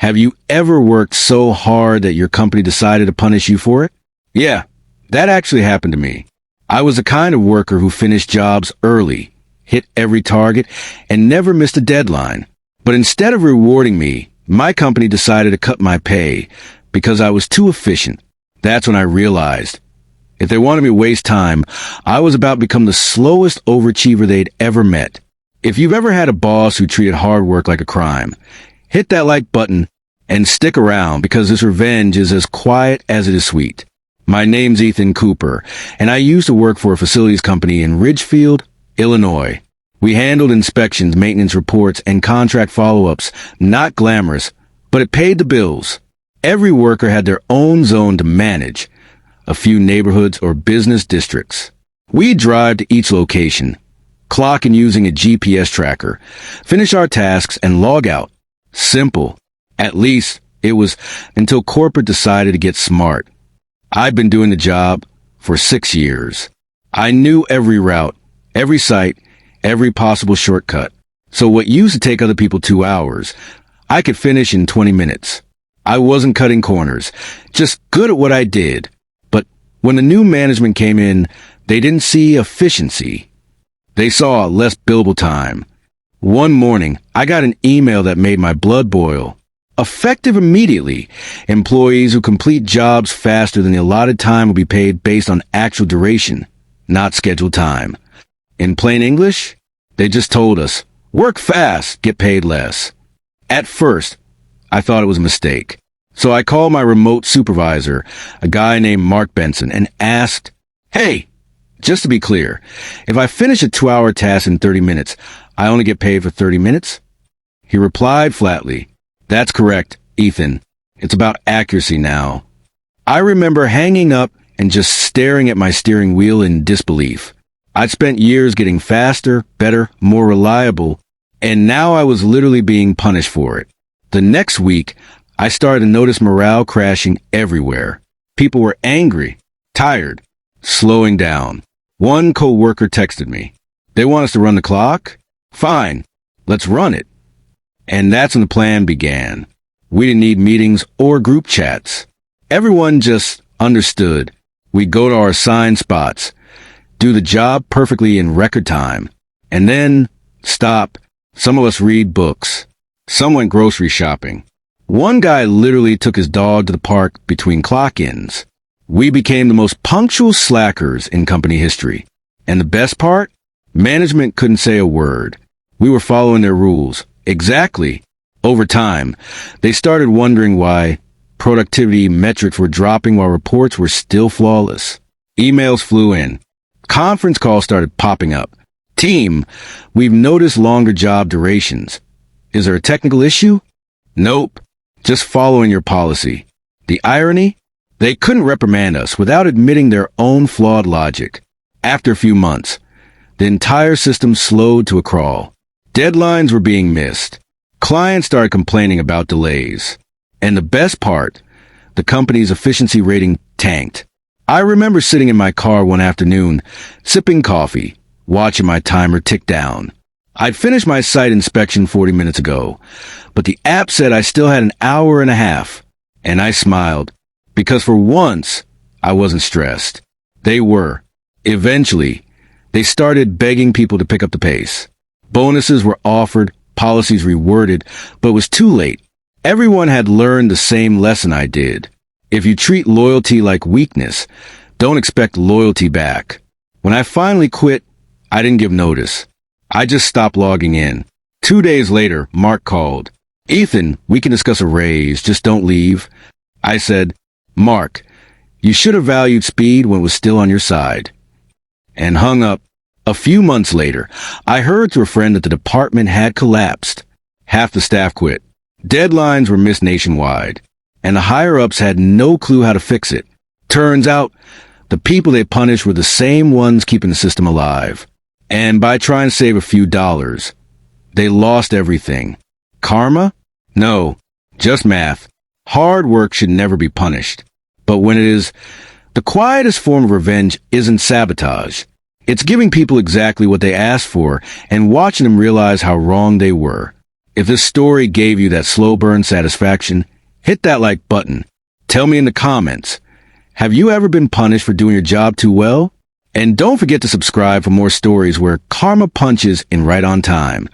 Have you ever worked so hard that your company decided to punish you for it? Yeah, that actually happened to me. I was the kind of worker who finished jobs early, hit every target, and never missed a deadline. But instead of rewarding me, my company decided to cut my pay because I was too efficient. That's when I realized if they wanted me to waste time, I was about to become the slowest overachiever they'd ever met. If you've ever had a boss who treated hard work like a crime, hit that like button and stick around because this revenge is as quiet as it is sweet. My name's Ethan Cooper, and I used to work for a facilities company in Ridgefield, Illinois. We handled inspections, maintenance reports, and contract follow-ups. Not glamorous, but it paid the bills. Every worker had their own zone to manage, a few neighborhoods or business districts. We'd drive to each location, clock in using a GPS tracker, finish our tasks, and log out. Simple. At least it was until corporate decided to get smart. I'd been doing the job for 6 years. I knew every route, every site, every possible shortcut. So what used to take other people 2 hours, I could finish in 20 minutes. I wasn't cutting corners, just good at what I did. But when the new management came in, they didn't see efficiency. They saw less billable time. One morning, I got an email that made my blood boil. Effective immediately. Employees who complete jobs faster than the allotted time will be paid based on actual duration, not scheduled time. In plain English, they just told us, work fast, get paid less. At first, I thought it was a mistake. So I called my remote supervisor, a guy named Mark Benson, and asked, "Hey, just to be clear, if I finish a 2-hour task in 30 minutes, I only get paid for 30 minutes? He replied flatly, "That's correct, Ethan. It's about accuracy now." I remember hanging up and just staring at my steering wheel in disbelief. I'd spent years getting faster, better, more reliable, and now I was literally being punished for it. The next week, I started to notice morale crashing everywhere. People were angry, tired, slowing down. One coworker texted me, "They want us to run the clock? Fine, let's run it." And that's when the plan began. We didn't need meetings or group chats. Everyone just understood. We'd go to our assigned spots, do the job perfectly in record time, and then stop. Some of us read books. Some went grocery shopping. One guy literally took his dog to the park between clock-ins. We became the most punctual slackers in company history. And the best part? Management couldn't say a word. We were following their rules. Exactly. Over time, they started wondering why productivity metrics were dropping while reports were still flawless. Emails flew in. Conference calls started popping up. "Team, we've noticed longer job durations. Is there a technical issue?" "Nope. Just following your policy." The irony? They couldn't reprimand us without admitting their own flawed logic. After a few months, the entire system slowed to a crawl. Deadlines were being missed. Clients started complaining about delays. And the best part, the company's efficiency rating tanked. I remember sitting in my car one afternoon, sipping coffee, watching my timer tick down. I'd finished my site inspection 40 minutes ago, but the app said I still had an hour and a half, and I smiled, because for once, I wasn't stressed. They were. Eventually, they started begging people to pick up the pace. Bonuses were offered, policies reworded, but it was too late. Everyone had learned the same lesson I did. If you treat loyalty like weakness, don't expect loyalty back. When I finally quit, I didn't give notice. I just stopped logging in. 2 days later, Mark called. "Ethan, we can discuss a raise, just don't leave." I said, "Mark, you should have valued speed when it was still on your side." And hung up. A few months later, I heard through a friend that the department had collapsed. Half the staff quit. Deadlines were missed nationwide. And the higher-ups had no clue how to fix it. Turns out, the people they punished were the same ones keeping the system alive. And by trying to save a few dollars, they lost everything. Karma? No, just math. Hard work should never be punished. But when it is, the quietest form of revenge isn't sabotage. It's giving people exactly what they asked for and watching them realize how wrong they were. If this story gave you that slow burn satisfaction, hit that like button. Tell me in the comments, have you ever been punished for doing your job too well? And don't forget to subscribe for more stories where karma punches in right on time.